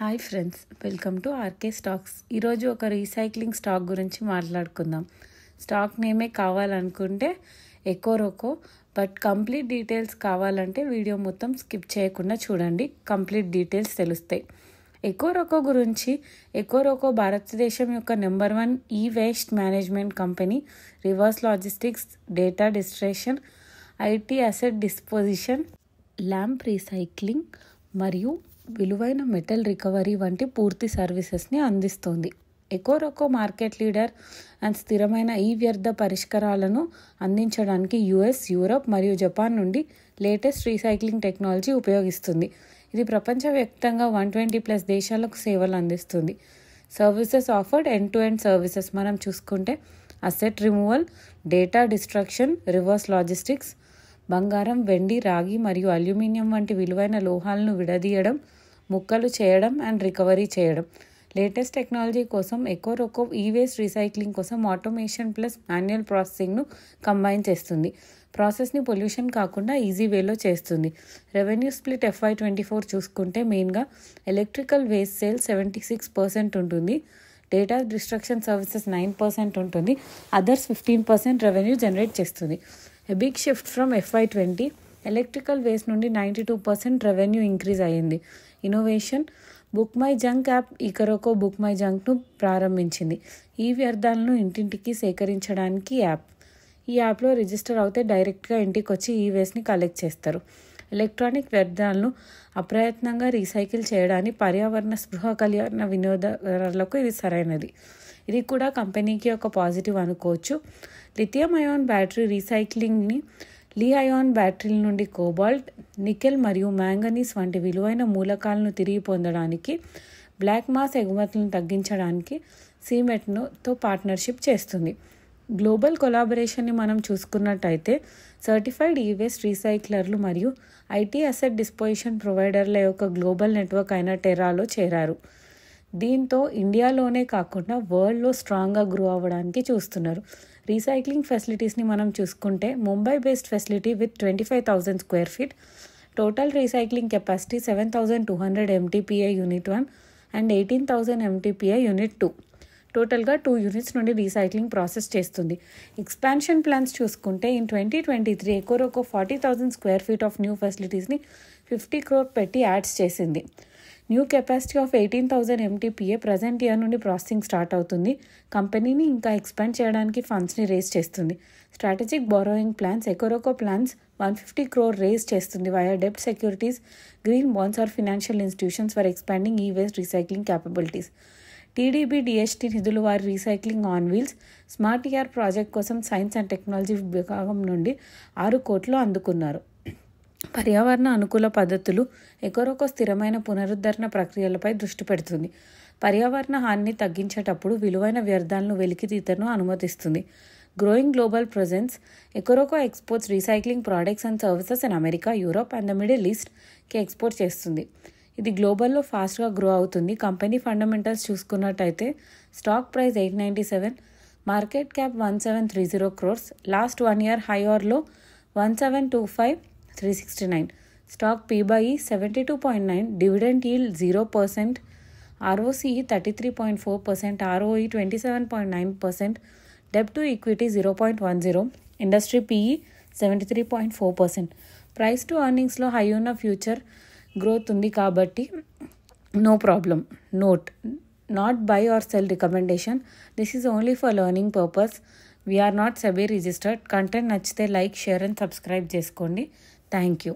Hi friends, welcome to RK stocks. ఈరోజు ఒక recycling stock గురించి మాట్లాడుకుందాం. స్టాక్ నేమే కావాలనుకుంటే ఎకోరోకో, బట్ కంప్లీట్ డీటెయిల్స్ కావాలంటే వీడియో మొత్తం స్కిప్ చేయకుండా చూడండి, కంప్లీట్ డీటెయిల్స్ తెలుస్తాయి. ఎకోరోకో గురించి, ఎకోరోకో భారతదేశం యొక్క నెంబర్ 1 ఈ waste management company. Reverse logistics, data distribution, IT asset disposition, lamp recycling మరియు విలువైన మెటల్ రికవరీ వంటి పూర్తి సర్వీసెస్ని అందిస్తుంది. ఎకోరోకో మార్కెట్ లీడర్ అండ్ స్థిరమైన ఈ వ్యర్థ పరిష్కారాలను అందించడానికి యుఎస్, యూరప్ మరియు జపాన్ నుండి లేటెస్ట్ రీసైక్లింగ్ టెక్నాలజీ ఉపయోగిస్తుంది. ఇది ప్రపంచవ్యాప్తంగా 120+ దేశాలకు సేవలు అందిస్తుంది. Services offered end to end services మనం చూసుకుంటే asset removal, data destruction, reverse logistics, బంగారం, వెండి, రాగి మరియు అల్యూమినియం వంటి విలువైన లోహాలను విడదీయడం, ముక్కలు చేయడం అండ్ రికవరీ చేయడం. లేటెస్ట్ టెక్నాలజీ కోసం ఎకోరోకో ఈ వేస్ట్ రీసైక్లింగ్ కోసం ఆటోమేషన్ ప్లస్ మాన్యువల్ ప్రాసెసింగ్ను కంబైన్ చేస్తుంది. ప్రాసెస్ని పొల్యూషన్ కాకుండా ఈజీ వేలో చేస్తుంది. రెవెన్యూ స్ప్లిట్ FY24 చూసుకుంటే మెయిన్గా ఎలక్ట్రికల్ వేస్ట్ సేల్ 76% ఉంటుంది, డేటా డిస్ట్రక్షన్ సర్వీసెస్ 9% ఉంటుంది, అదర్స్ 15% రెవెన్యూ జనరేట్ చేస్తుంది. A big shift from FY20, electrical waste నుండి 92% రెవెన్యూ ఇంక్రీజ్ అయ్యింది. Innovation, book my junk app. Ecoreco book my జంక్ను ప్రారంభించింది. ఈ వ్యర్థాలను ఇంటింటికి సేకరించడానికి యాప్. ఈ యాప్లో రిజిస్టర్ అవుతే డైరెక్ట్గా ఇంటికి వచ్చి ఈ వేస్ట్ని కలెక్ట్ చేస్తారు. ఎలక్ట్రానిక్ వ్యర్థాలను అప్రయత్నంగా రీసైకిల్ చేయడానికి పర్యావరణ స్పృహ కలిగిన వినియోగదారులకు ఇది సరైనది. ఇది కూడా కంపెనీకి ఒక పాజిటివ్ అనుకోవచ్చు. లిథియం అయాన్ బ్యాటరీ రీసైక్లింగ్ని లీ అయాన్ బ్యాటరీల నుండి కోబాల్ట్, నికెల్ మరియు మ్యాంగనీస్ వంటి విలువైన మూలకాలను తిరిగి పొందడానికి, బ్లాక్ మాస్ ఎగుమతులను తగ్గించడానికి సిమెట్తో పార్ట్నర్షిప్ చేస్తుంది. గ్లోబల్ కొలాబరేషన్ని మనం చూసుకున్నట్టయితే సర్టిఫైడ్ ఈ వేస్ట్ రీసైక్లర్లు మరియు ఐటీ అసెట్ డిస్పోజిషన్ ప్రొవైడర్ల యొక్క గ్లోబల్ నెట్వర్క్ అయిన టెరాలో చేరారు. దీంతో ఇండియాలోనే కాకుండా వరల్డ్లో స్ట్రాంగ్గా గ్రో అవ్వడానికి చూస్తున్నారు. రీసైక్లింగ్ ఫెసిలిటీస్ని మనం చూసుకుంటే Mumbai based facility with 25,000 square feet, total recycling capacity 7,200 MTPA unit 1 and 18,000 MTPA unit 2. టోటల్గా 2 యూనిట్స్ నుండి రీసైక్లింగ్ ప్రాసెస్ చేస్తుంది. ఎక్స్పాన్షన్ ప్లాన్స్ చూసుకుంటే in 2023 Ecoreco 40,000 square feet of new ఫెసిలిటీస్ని 50 crore పెట్టి యాడ్స్ చేసింది. New capacity of 18,000 MTPA present year నుండి processing start అవుతుంది. కంపెనీని ఇంకా ఎక్స్పాండ్ చేయడానికి ఫండ్స్ని రేజ్ చేస్తుంది. Strategic borrowing plans. Ecoreco plans 150 crore raise చేస్తుంది వయా డెబ్ట్ securities, green bonds or financial institutions for expanding e-waste recycling capabilities. TDB DST నిధులు వారి recycling on wheels smart year project కోసం సైన్స్ అండ్ టెక్నాలజీ విభాగం నుండి 6 కోట్లు అందుకున్నారు. పర్యావరణ అనుకూల పద్ధతులు. ఎకోరోకో స్థిరమైన పునరుద్ధరణ ప్రక్రియలపై దృష్టి పెడుతుంది. పర్యావరణ హానిని తగ్గించేటప్పుడు విలువైన వ్యర్థాలను వెలికితీతను అనుమతిస్తుంది. Growing global presence. Ecoreco exports recycling products and services in America, Europe and the middle ఈస్ట్కి ఎక్స్పోర్ట్ చేస్తుంది. ఇది గ్లోబల్లో ఫాస్ట్గా గ్రో అవుతుంది. కంపెనీ ఫండమెంటల్స్ చూసుకున్నట్టయితే stock price 897, market cap 1730 crores, last 1 year high or low 1725,369, stock P/E 72.9, dividend yield 0%, ROCE 33.4%, ROE 27.9%, డెబ్ట్ to equity 0.10, industry PE 73.4%. Price to ఎర్నింగ్స్లో high ఉన్న ఫ్యూచర్ గ్రోత్ ఉంది కాబట్టి no problem. Note, not buy or sell recommendation. This is only for learning purpose. We are not SEBI registered. Content నచ్చితే like, share and subscribe చేసుకోండి. Thank you.